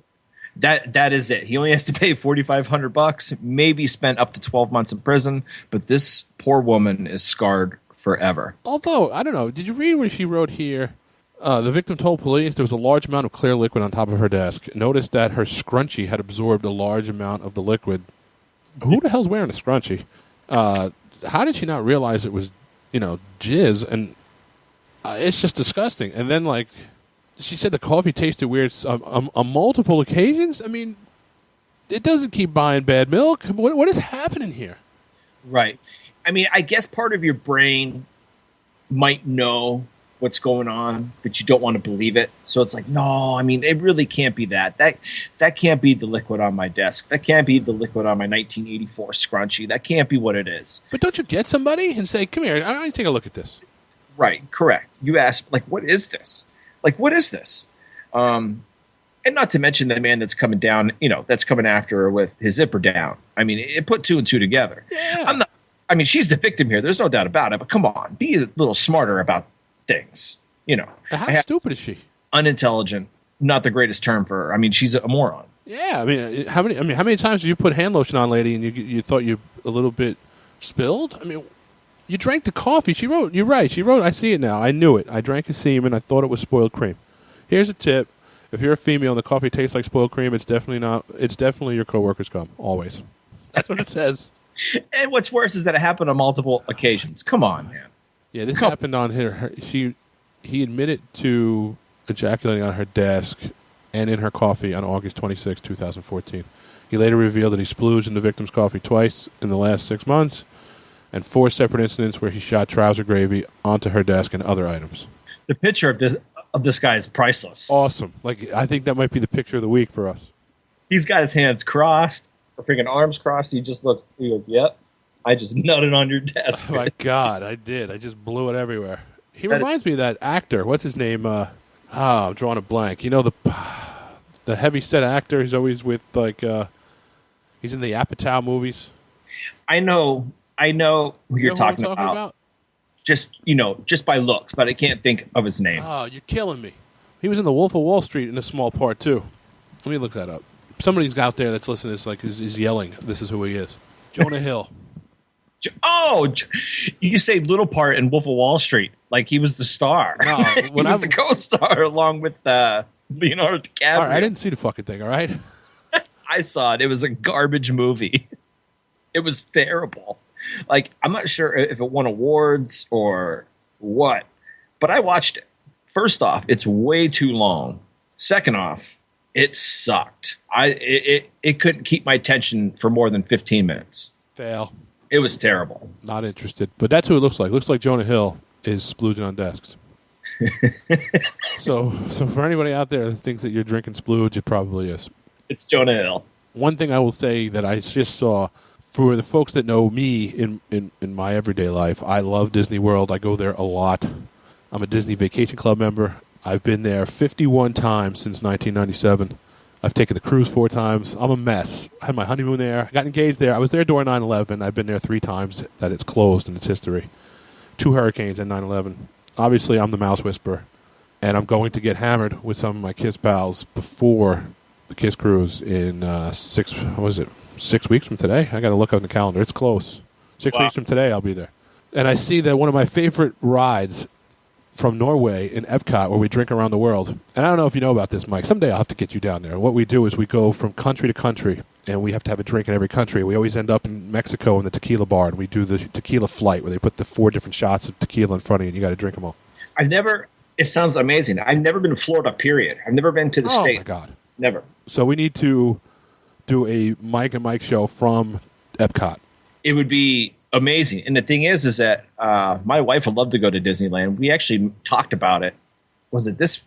that is it. He only has to pay $4,500, maybe spend up to 12 months in prison. But this poor woman is scarred forever. Although, I don't know, did you read what she wrote here? The victim told police there was a large amount of clear liquid on top of her desk. Noticed that her scrunchie had absorbed a large amount of the liquid. Who the hell's wearing a scrunchie? How did she not realize it was, jizz? And it's just disgusting. And then, she said the coffee tasted weird on multiple occasions. I mean, it doesn't keep buying bad milk. What is happening here? Right. I mean, I guess part of your brain might know what's going on, but you don't want to believe it. So it's like, no, I mean, it really can't be that. That can't be the liquid on my desk. That can't be the liquid on my 1984 scrunchie. That can't be what it is. But don't you get somebody and say, come here, I want to take a look at this. Right, correct. You ask, what is this? What is this? And not to mention the man that's coming down, that's coming after her with his zipper down. I mean, it put two and two together. Yeah. She's the victim here. There's no doubt about it. But come on, be a little smarter about things. How stupid is she? Unintelligent. Not the greatest term for her. I mean, she's a moron. Yeah. I mean, how many times did you put hand lotion on, lady, and you thought you a little bit spilled? I mean, you drank the coffee. She wrote, you're right. She wrote, I see it now. I knew it. I drank his semen. I thought it was spoiled cream. Here's a tip. If you're a female and the coffee tastes like spoiled cream, it's definitely your coworker's cum. Always. That's what it says. And what's worse is that it happened on multiple occasions. Come on, man. Yeah, this happened on her. He admitted to ejaculating on her desk and in her coffee on August 26, 2014. He later revealed that he splooged in the victim's coffee twice in the last 6 months, and 4 separate incidents where he shot trouser gravy onto her desk and other items. The picture of this guy is priceless. Awesome. I think that might be the picture of the week for us. He's got his hands crossed, or freaking arms crossed. He just looks. He goes, "Yep, I just nutted on your desk." Oh my God, I did. I just blew it everywhere. He reminds me of that actor. What's his name? I'm drawing a blank. The heavy set actor. He's always with he's in the Apatow movies. I know who you're talking about. Just by looks, but I can't think of his name. Oh, you're killing me. He was in The Wolf of Wall Street in a small part too. Let me look that up. Somebody's out there that's listening to this is yelling. This is who he is. Jonah Hill. Oh, you say little part in Wolf of Wall Street, like he was the star. No, he was the co-star along with Leonardo DiCaprio. All right, I didn't see the fucking thing. All right, I saw it. It was a garbage movie. It was terrible. Like, I'm not sure if it won awards or what, but I watched it. First off, it's way too long. Second off, it sucked. It couldn't keep my attention for more than 15 minutes. Fail. It was terrible. Not interested. But that's who it looks like. Looks like Jonah Hill is splooging on desks. So for anybody out there that thinks that you're drinking splooge, it probably is. It's Jonah Hill. One thing I will say that I just saw, for the folks that know me in my everyday life, I love Disney World. I go there a lot. I'm a Disney Vacation Club member. I've been there 51 times since 1997. I've taken the cruise 4 times. I'm a mess. I had my honeymoon there. I got engaged there. I was there during 9/11. I've been there 3 times that it's closed in its history. 2 hurricanes and 9/11. Obviously, I'm the mouse whisperer. And I'm going to get hammered with some of my KISS pals before the KISS cruise in 6 weeks from today? I got to look on the calendar. It's close. 6 weeks from today, I'll be there. And I see that one of my favorite rides from Norway in Epcot, where we drink around the world. And I don't know if you know about this, Mike. Someday I'll have to get you down there. What we do is we go from country to country, and we have to have a drink in every country. We always end up in Mexico in the tequila bar, and we do the tequila flight, where they put the 4 different shots of tequila in front of you, and you got to drink them all. It sounds amazing. I've never been to Florida, period. I've never been to the state. Oh, my God. Never. So we need to do a Mike and Mike show from Epcot. It would be amazing. And the thing is that my wife would love to go to Disneyland. We actually talked about it. Was it this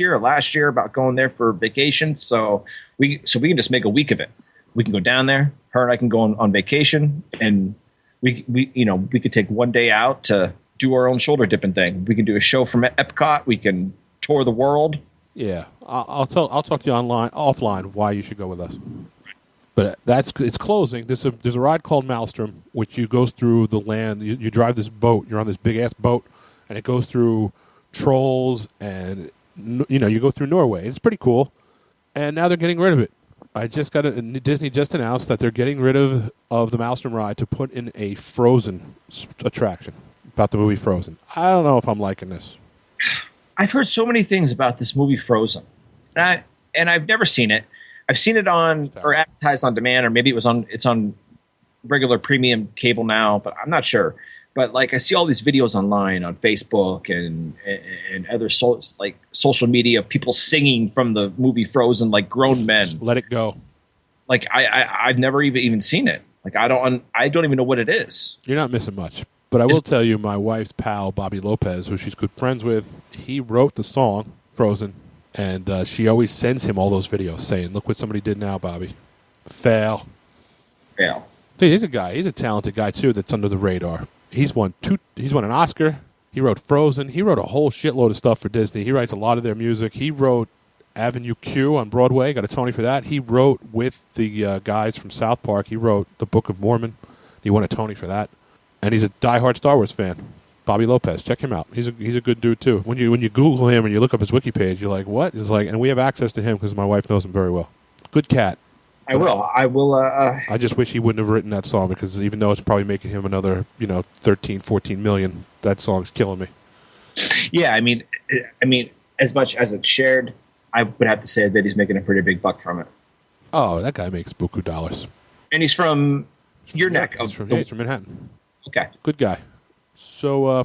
year or last year, about going there for vacation? So we can just make a week of it. We can go down there. Her and I can go on vacation, and we could take one day out to do our own shoulder dipping thing. We can do a show from Epcot. We can tour the world. Yeah, I'll talk to you offline why you should go with us. But it's closing. There's a ride called Maelstrom, which goes through the land. You drive this boat. You're on this big ass boat, and it goes through trolls, and you go through Norway. It's pretty cool. And now they're getting rid of it. Disney just announced that they're getting rid of the Maelstrom ride to put in a Frozen attraction about the movie Frozen. I don't know if I'm liking this. I've heard so many things about this movie Frozen, and I've never seen it. I've seen it on or advertised on demand, or maybe it's on regular premium cable now, but I'm not sure. But like, I see all these videos online on Facebook and other social media of people singing from the movie Frozen, like grown men. Let it go. Like I've never even seen it. Like I don't even know what it is. You're not missing much. But I will tell you, my wife's pal, Bobby Lopez, who she's good friends with, he wrote the song, Frozen, and she always sends him all those videos saying, look what somebody did now, Bobby. Fail. See, he's a talented guy, too, that's under the radar. He's won an Oscar. He wrote Frozen. He wrote a whole shitload of stuff for Disney. He writes a lot of their music. He wrote Avenue Q on Broadway, got a Tony for that. He wrote with the guys from South Park. He wrote The Book of Mormon. He won a Tony for that. And he's a diehard Star Wars fan. Bobby Lopez, check him out. He's a good dude too. When you Google him and you look up his wiki page, you're like, what? It's like, and we have access to him because my wife knows him very well. Good cat. I will. I just wish he wouldn't have written that song, because even though it's probably making him another 13, 14 million, that song's killing me. Yeah, I mean, as much as it's shared, I would have to say that he's making a pretty big buck from it. Oh, that guy makes buku dollars. And he's from your neck. He's from Manhattan. Okay. Good guy. So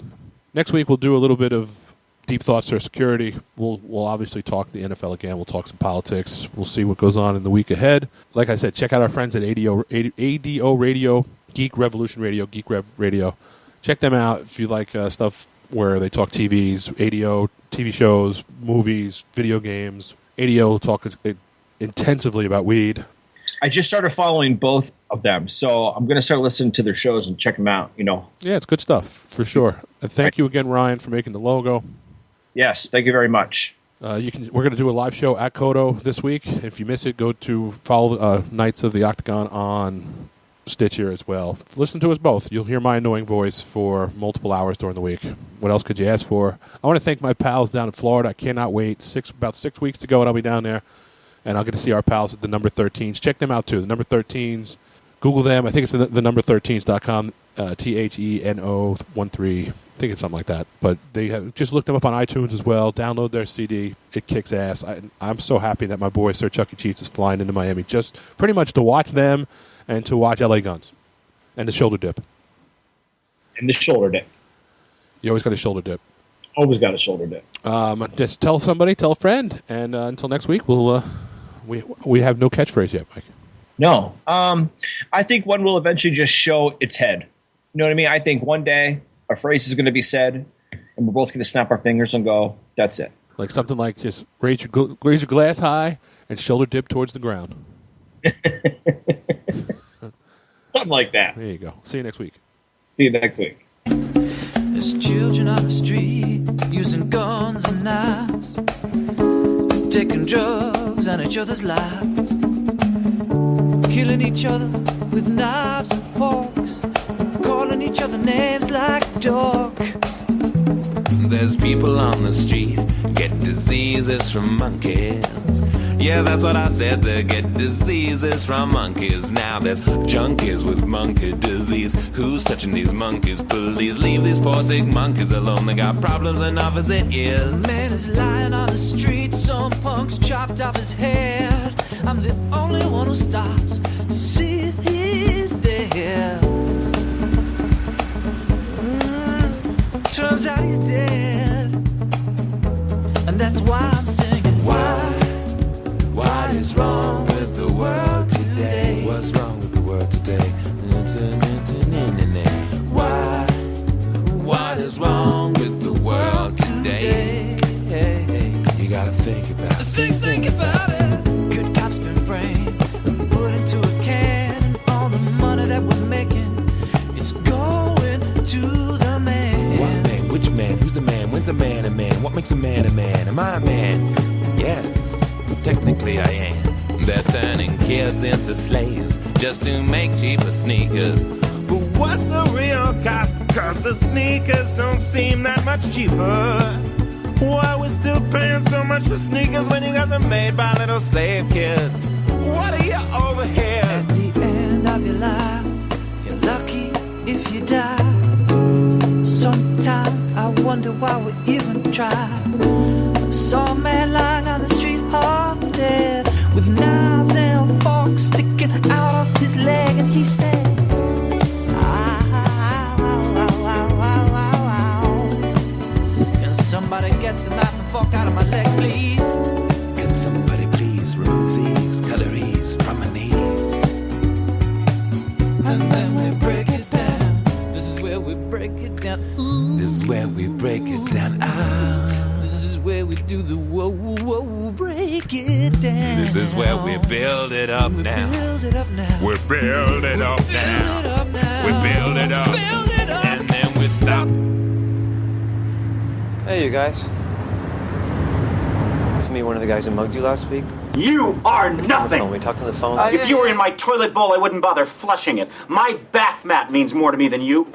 next week we'll do a little bit of Deep Thoughts for Security. We'll obviously talk the NFL again. We'll talk some politics. We'll see what goes on in the week ahead. Like I said, check out our friends at ADO Radio, Geek Revolution Radio, Geek Rev Radio. Check them out if you like stuff where they talk TVs, ADO, TV shows, movies, video games. ADO will talk intensively about weed. I just started following both of them, so I'm going to start listening to their shows and check them out. Yeah, it's good stuff for sure. And thank you again, Ryan, for making the logo. Yes, thank you very much. We're going to do a live show at Kodo this week. If you miss it, go to follow Knights of the Octagon on Stitcher as well. Listen to us both. You'll hear my annoying voice for multiple hours during the week. What else could you ask for? I want to thank my pals down in Florida. I cannot wait. About 6 weeks to go, and I'll be down there. And I'll get to see our pals at the Number 13s. Check them out, too. The Number 13s. Google them. I think it's the number13s.com, THENO13. I think it's something like that. But they have just look them up on iTunes as well. Download their CD. It kicks ass. I'm so happy that my boy, Sir Chuck E. Cheese, is flying into Miami just pretty much to watch them and to watch LA Guns. And the shoulder dip. And the shoulder dip. You always got a shoulder dip. Always got a shoulder dip. Just tell somebody, tell a friend, and until next week, we'll we have no catchphrase yet, Mike. No. I think one will eventually just show its head. You know what I mean? I think one day a phrase is going to be said, and we're both going to snap our fingers and go, that's it. Like something like just raise your glass high and shoulder dip towards the ground. Something like that. There you go. See you next week. See you next week. There's children on the street using guns and knives, taking drugs on each other's lives, killing each other with knives and forks, calling each other names like dog. There's people on the street get diseases from monkeys. Yeah, that's what I said, they get diseases from monkeys. Now there's junkies with monkey disease. Who's touching these monkeys? Please leave these poor sick monkeys alone. They got problems enough as it is. Man is lying on the street, some punk's chopped off his head. I'm the only one who stops to see if he's dead. Turns out he's dead. And that's why I'm singing. Why? What is wrong with the world today? What's wrong with the world today? Why? What is wrong with the world today? You gotta think about it. Think about it. Good cops been framed, put into a can, and all the money that we're making, it's going to the man. What man? Which man? Who's the man? When's a man a man? What makes a man a man? Am I a man? Yes. Technically I am. They're turning kids into slaves just to make cheaper sneakers. But what's the real cost? Cause the sneakers don't seem that much cheaper. Why we still paying so much for sneakers when you got them made by little slave kids? What are you over here? At the end of your life, you're lucky if you die. Sometimes I wonder why we even try. Saw a man lying on the street half dead, with knives and forks sticking out of his leg, and he said, can somebody get the knife and fork out of my leg, please? Can somebody please remove these calories from my knees? And then we break it down. This is where we break it down. Ooh. This is where we break it down. This is where we do the whoa, whoa, break it down. This is where we build it up now. Build it up now. We build it up now. We build it up. And then we stop. Hey, you guys. It's me, one of the guys who mugged you last week. You are nothing! We talked on the phone. If you were in my toilet bowl, I wouldn't bother flushing it. My bath mat means more to me than you.